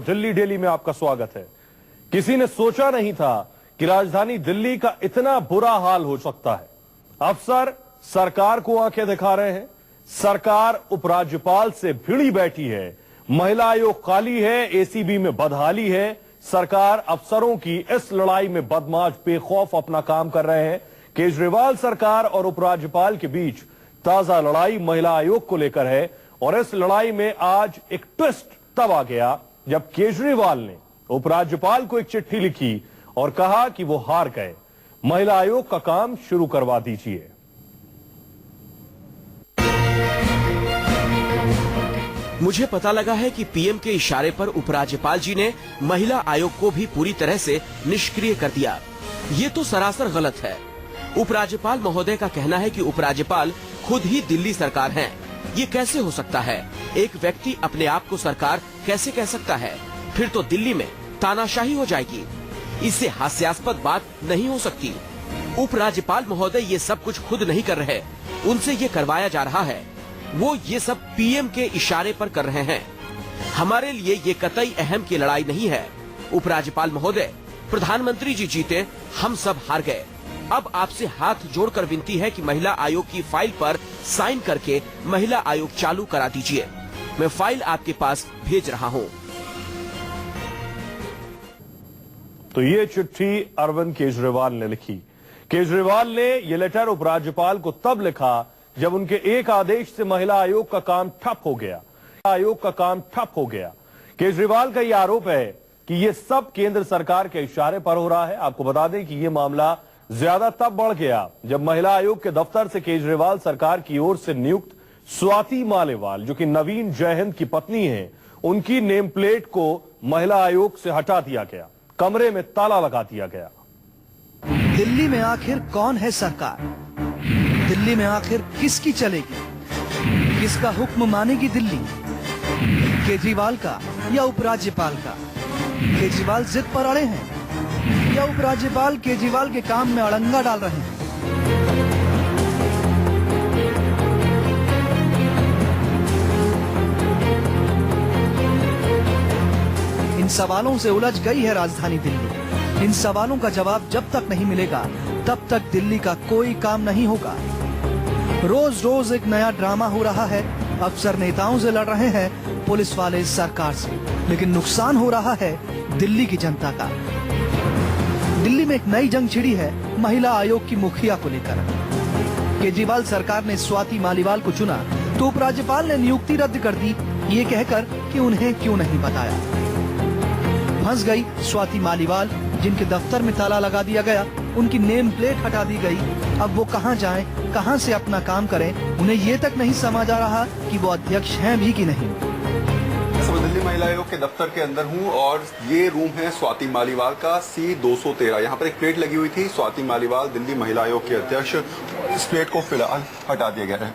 Delhi daily में आपका स्वागत है। किसी ने सोचा नहीं था कि राजधानी दिल्ली का इतना बुरा हाल हो सकता है। अफसर सरकार को आंखें दिखा रहे हैं, सरकार उपराज्यपाल से भिड़ी बैठी है, महिला आयोग खाली है, एसीबी में बदहाली है। सरकार अफसरों की इस लड़ाई में बदमाश बेखौफ अपना काम कर रहे हैं। केजरीवाल सरकार और उपराज्यपाल के बीच ताजा लड़ाई महिला आयोग को लेकर है और इस लड़ाई में आज एक ट्विस्ट तब आ गया जब केजरीवाल ने उपराज्यपाल को एक चिट्ठी लिखी और कहा कि वो हार गए, महिला आयोग का काम शुरू करवा दीजिए। मुझे पता लगा है कि पीएम के इशारे पर उपराज्यपाल जी ने महिला आयोग को भी पूरी तरह से निष्क्रिय कर दिया। ये तो सरासर गलत है। उपराज्यपाल महोदय का कहना है कि उपराज्यपाल खुद ही दिल्ली सरकार हैं। ये कैसे हो सकता है? एक व्यक्ति अपने आप को सरकार कैसे कह सकता है? फिर तो दिल्ली में तानाशाही हो जाएगी। इससे हास्यास्पद बात नहीं हो सकती। उपराज्यपाल महोदय ये सब कुछ खुद नहीं कर रहे, उनसे ये करवाया जा रहा है। वो ये सब पीएम के इशारे पर कर रहे हैं। हमारे लिए ये कतई अहम की लड़ाई नहीं है। उपराज्यपाल महोदय, प्रधानमंत्री जी जीते, हम सब हार गए। अब आपसे हाथ जोड़कर विनती है कि महिला आयोग की फाइल पर साइन करके महिला आयोग चालू करा दीजिए। मैं फाइल आपके पास भेज रहा हूं। तो ये चिट्ठी अरविंद केजरीवाल ने लिखी। केजरीवाल ने यह लेटर उपराज्यपाल को तब लिखा जब उनके एक आदेश से महिला आयोग का काम ठप हो गया। केजरीवाल का यह आरोप है कि यह सब केंद्र सरकार के इशारे पर हो रहा है। आपको बता दें कि यह मामला ज्यादा तब बढ़ गया जब महिला आयोग के दफ्तर से केजरीवाल सरकार की ओर से नियुक्त स्वाति मालीवाल, जो कि नवीन जयहिंद की पत्नी हैं, उनकी नेम प्लेट को महिला आयोग से हटा दिया गया, कमरे में ताला लगा दिया गया। दिल्ली में आखिर कौन है सरकार? दिल्ली में आखिर किसकी चलेगी? किसका हुक्म मानेगी दिल्ली? केजरीवाल का या उपराज्यपाल का? केजरीवाल जिद पर अड़े हैं या उपराज्यपाल केजरीवाल के काम में अड़ंगा डाल रहे हैं? इन सवालों से उलझ गई है राजधानी दिल्ली। इन सवालों का जवाब जब तक नहीं मिलेगा तब तक दिल्ली का कोई काम नहीं होगा। रोज रोज एक नया ड्रामा हो रहा है। अफसर नेताओं से लड़ रहे हैं, पुलिस वाले सरकार से, लेकिन नुकसान हो रहा है दिल्ली की जनता का। दिल्ली में एक नई जंग छिड़ी है महिला आयोग की मुखिया को लेकर। केजरीवाल सरकार ने स्वाति मालीवाल को चुना तो उपराज्यपाल ने नियुक्ति रद्द कर दी, ये कहकर कि उन्हें क्यों नहीं बताया। फंस गई स्वाति मालीवाल, जिनके दफ्तर में ताला लगा दिया गया, उनकी नेम प्लेट हटा दी गई। अब वो कहां जाएं, कहां से अपना काम करें, उन्हें ये तक नहीं समझ आ रहा कि वो अध्यक्ष हैं भी कि नहीं। दिल्ली महिला आयोग के दफ्तर के अंदर हूं और ये रूम है स्वाति मालीवाल का, C213। यहाँ पर एक प्लेट लगी हुई थी, स्वाति मालीवाल दिल्ली महिला आयोग के अध्यक्ष। इस प्लेट को फिलहाल हटा दिया गया है।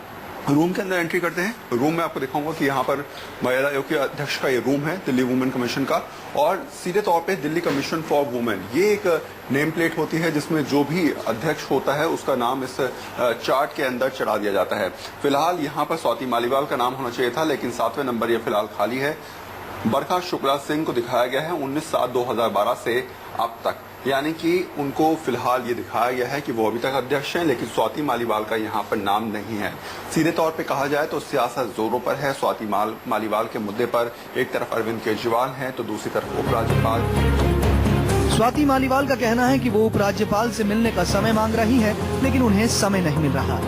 रूम के अंदर एंट्री करते हैं। रूम में आपको दिखाऊंगा कि यहाँ पर महिला आयोग के अध्यक्ष का ये रूम है, दिल्ली वुमेन कमीशन का, और सीधे तौर पे दिल्ली कमीशन फॉर वुमेन, ये एक नेम प्लेट होती है जिसमें जो भी अध्यक्ष होता है उसका नाम इस चार्ट के अंदर चढ़ा दिया जाता है। फिलहाल यहाँ पर स्वाति मालीवाल का नाम होना चाहिए था, लेकिन 7वें नंबर ये फिलहाल खाली है। बरखा शुक्ला सिंह को दिखाया गया है 19/7/2012 से अब तक, यानी कि उनको फिलहाल ये दिखाया गया है कि वो अभी तक अध्यक्ष हैं, लेकिन स्वाति मालीवाल का यहाँ पर नाम नहीं है। सीधे तौर पे कहा जाए तो सियासत जोरों पर है। स्वाति मालीवाल के मुद्दे पर एक तरफ अरविंद केजरीवाल हैं तो दूसरी तरफ उपराज्यपाल। स्वाति मालीवाल का कहना है कि वो उपराज्यपाल से मिलने का समय मांग रही है, लेकिन उन्हें समय नहीं मिल रहा।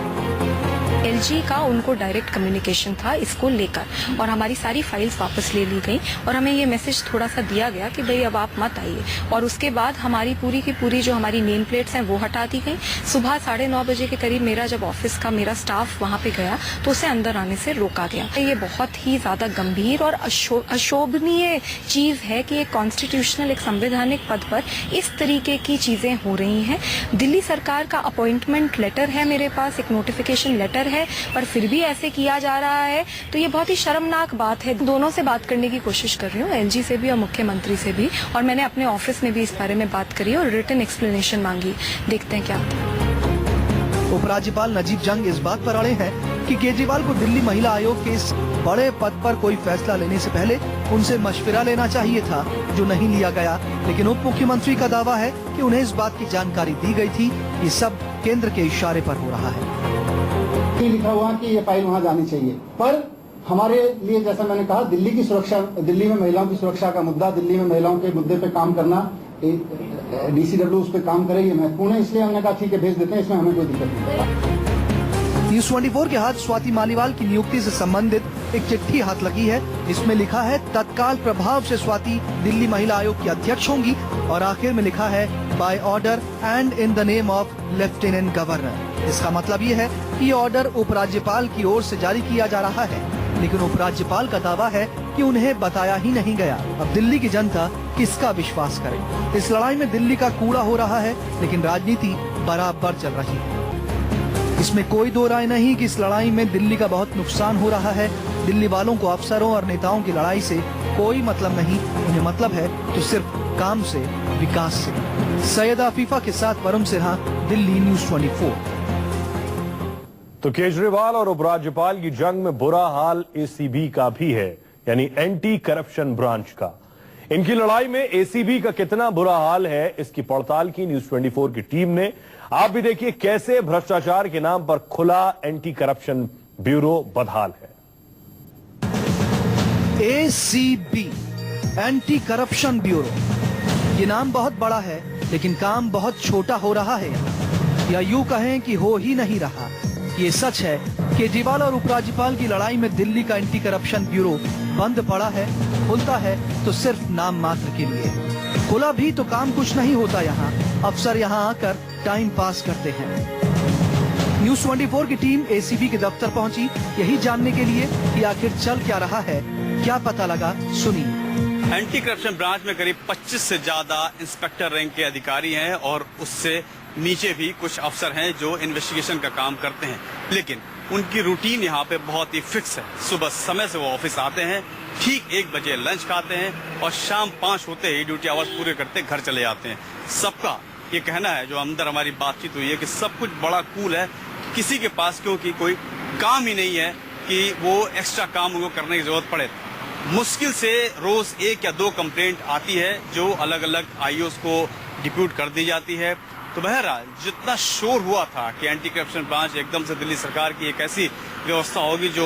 एलजी का उनको डायरेक्ट कम्युनिकेशन था इसको लेकर, और हमारी सारी फाइल्स वापस ले ली गई और हमें ये मैसेज थोड़ा सा दिया गया कि भाई अब आप मत आइए। और उसके बाद हमारी पूरी की पूरी जो हमारी नेम प्लेट्स हैं वो हटा दी गई। सुबह 9:30 बजे के करीब मेरा जब ऑफिस का मेरा स्टाफ वहाँ पे गया तो उसे अंदर आने से रोका गया। ये बहुत ही ज्यादा गंभीर और अशोभनीय चीज है कि एक कॉन्स्टिट्यूशनल, एक संवैधानिक पद पर इस तरीके की चीजें हो रही हैं। दिल्ली सरकार का अपॉइंटमेंट लेटर है मेरे पास, एक नोटिफिकेशन लेटर है, पर फिर भी ऐसे किया जा रहा है, तो ये बहुत ही शर्मनाक बात है। दोनों से बात करने की कोशिश कर रही हूँ, एलजी से भी और मुख्यमंत्री से भी, और मैंने अपने ऑफिस में भी इस बारे में बात करी और रिटन एक्सप्लेनेशन मांगी। देखते हैं क्या होता है। उपराज्यपाल नजीब जंग इस बात पर अड़े हैं कि केजरीवाल को दिल्ली महिला आयोग के इस बड़े पद पर कोई फैसला लेने से पहले उनसे मशविरा लेना चाहिए था, जो नहीं लिया गया। लेकिन उप मुख्यमंत्री का दावा है कि उन्हें इस बात की जानकारी दी गई थी। ये सब केंद्र के इशारे पर हो रहा है। लिखा हुआ कि ये फाइल वहाँ जानी चाहिए, पर हमारे लिए जैसा मैंने कहा, दिल्ली की सुरक्षा, दिल्ली में महिलाओं की सुरक्षा का मुद्दा, दिल्ली में महिलाओं के मुद्दे पे काम करना, DCW उस पर काम करे, ये महत्वपूर्ण है। इसलिए हमने कहा ठीक है, भेज देते हैं, इसमें हमें कोई दिक्कत नहीं। न्यूज़ 24 के हाथ स्वाति मालीवाल की नियुक्ति से संबंधित एक चिट्ठी हाथ लगी है। इसमें लिखा है तत्काल प्रभाव से स्वाति दिल्ली महिला आयोग की अध्यक्ष होंगी, और आखिर में लिखा है by order and in the name of lieutenant governor. इसका मतलब ये है कि ऑर्डर उपराज्यपाल की ओर से जारी किया जा रहा है, लेकिन उपराज्यपाल का दावा है कि उन्हें बताया ही नहीं गया। अब दिल्ली की जनता किसका विश्वास करे? इस लड़ाई में दिल्ली का कूड़ा हो रहा है, लेकिन राजनीति बराबर चल रही है। इसमें कोई दो राय नहीं कि इस लड़ाई में दिल्ली का बहुत नुकसान हो रहा है। दिल्ली वालों को अफसरों और नेताओं की लड़ाई से कोई मतलब नहीं, उन्हें मतलब है तो सिर्फ काम से, विकास से। सैयद आफीफा के साथ वरुण सिन्हा, दिल्ली न्यूज़ 24। तो केजरीवाल और उपराज्यपाल की जंग में बुरा हाल ACB का भी है, यानी एंटी करप्शन ब्रांच का। इनकी लड़ाई में ACB का कितना बुरा हाल है, इसकी पड़ताल की न्यूज़ 24 की टीम ने। आप भी देखिए कैसे भ्रष्टाचार के नाम पर खुला एंटी करप्शन ब्यूरो बदहाल है। ACB, एंटी करप्शन ब्यूरो, ये नाम बहुत बड़ा है, लेकिन काम बहुत छोटा हो रहा है यहाँ, या यूं कहें कि हो ही नहीं रहा। ये सच है, केजरीवाल और उपराज्यपाल की लड़ाई में दिल्ली का एंटी करप्शन ब्यूरो बंद पड़ा है। खुलता है तो सिर्फ नाम मात्र के लिए, खुला भी तो काम कुछ नहीं होता। यहाँ अफसर यहाँ आकर टाइम पास करते हैं। न्यूज़ 24 की टीम ACB के दफ्तर पहुंची, यही जानने के लिए कि आखिर चल क्या रहा है। क्या पता लगा, सुनिए। एंटी करप्शन ब्रांच में करीब 25 से ज्यादा इंस्पेक्टर रैंक के अधिकारी हैं और उससे नीचे भी कुछ अफसर हैं जो इन्वेस्टिगेशन का काम करते हैं, लेकिन उनकी रूटीन यहाँ पे बहुत ही फिक्स है। सुबह समय से वो ऑफिस आते हैं, ठीक 1 बजे लंच खाते हैं और शाम 5 होते ही ड्यूटी आवर्स पूरे करते घर चले जाते हैं। सबका ये कहना है, जो अंदर हमारी बातचीत हुई है, कि सब कुछ बड़ा कूल है, किसी के पास क्योंकि कोई काम ही नहीं है कि वो एक्स्ट्रा काम उनको करने की जरूरत पड़े। मुश्किल से रोज 1 या 2 कंप्लेंट आती है जो अलग अलग IOs को डिप्यूट कर दी जाती है। तो बहरहाल जितना शोर हुआ था कि एंटी करप्शन ब्रांच एकदम से दिल्ली सरकार की एक ऐसी व्यवस्था होगी जो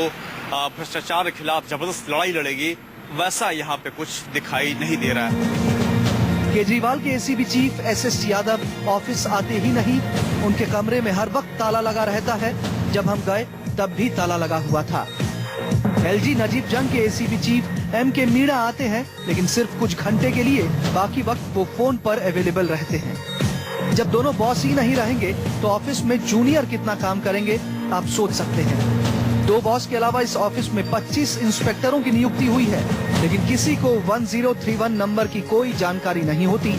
भ्रष्टाचार के खिलाफ जबरदस्त लड़ाई लड़ेगी, वैसा यहाँ पे कुछ दिखाई नहीं दे रहा है। केजरीवाल के ACB chief SS Yadav office आते ही नहीं, उनके कमरे में हर वक्त ताला लगा रहता है। जब हम गए तब भी ताला लगा हुआ था। LG नजीब जंग के ACB चीफ MK मीणा आते हैं, लेकिन सिर्फ कुछ घंटे के लिए, बाकी वक्त वो फोन पर अवेलेबल रहते हैं। जब दोनों बॉस ही नहीं रहेंगे तो ऑफिस में जूनियर कितना काम करेंगे, आप सोच सकते हैं। 2 बॉस के अलावा इस ऑफिस में 25 इंस्पेक्टरों की नियुक्ति हुई है, लेकिन किसी को 1031 नंबर की कोई जानकारी नहीं होती।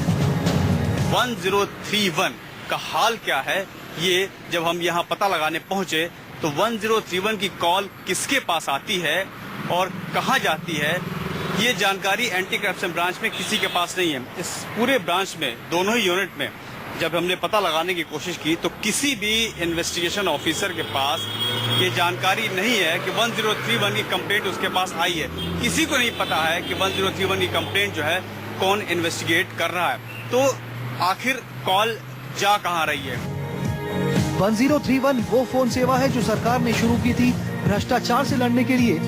1031 का हाल क्या है, ये जब हम यहाँ पता लगाने पहुंचे तो 1031 की कॉल किसके पास आती है और कहाँ जाती है, ये जानकारी एंटी करप्शन ब्रांच में किसी के पास नहीं है। इस पूरे ब्रांच में, दोनों ही यूनिट में, जब हमने पता लगाने की कोशिश की तो किसी भी इन्वेस्टिगेशन ऑफिसर के पास ये जानकारी नहीं है कि 1031 की कंप्लेंट उसके पास आई है। किसी को नहीं पता है कि 1031 की कंप्लेंट जो है कौन इन्वेस्टिगेट कर रहा है। तो आखिर कॉल जा कहाँ रही है? 1031 वो फोन सेवा है जो सरकार ने शुरू की थी भ्रष्टाचार से लड़ने के लिए,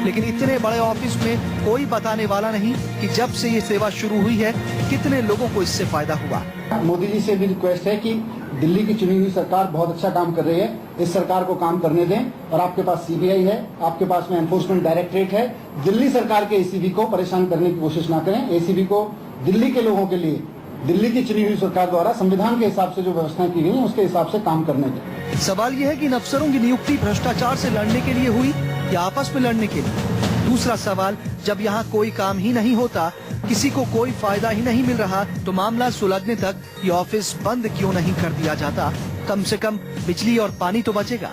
लेकिन इतने बड़े ऑफिस में कोई बताने वाला नहीं कि जब से ये सेवा शुरू हुई है कितने लोगों को इससे फायदा हुआ। मोदी जी से भी रिक्वेस्ट है कि दिल्ली की चुनी हुई सरकार बहुत अच्छा काम कर रही है, इस सरकार को काम करने दें। और आपके पास CBI है, आपके पास में एनफोर्समेंट डायरेक्टरेट है, दिल्ली सरकार के ACB को परेशान करने की कोशिश ना करें। ACB को दिल्ली के लोगों के लिए, दिल्ली की चुनी हुई सरकार द्वारा संविधान के हिसाब से जो व्यवस्थाएं की गई हैं उसके हिसाब से काम करने दें। सवाल यह है कि इन अफसरों की नियुक्ति भ्रष्टाचार से लड़ने के लिए हुई या आपस में लड़ने के लिए। दूसरा सवाल, जब यहाँ कोई काम ही नहीं होता, किसी को कोई फायदा ही नहीं मिल रहा, तो मामला सुलझने तक ये ऑफिस बंद क्यों नहीं कर दिया जाता? कम से कम बिजली और पानी तो बचेगा।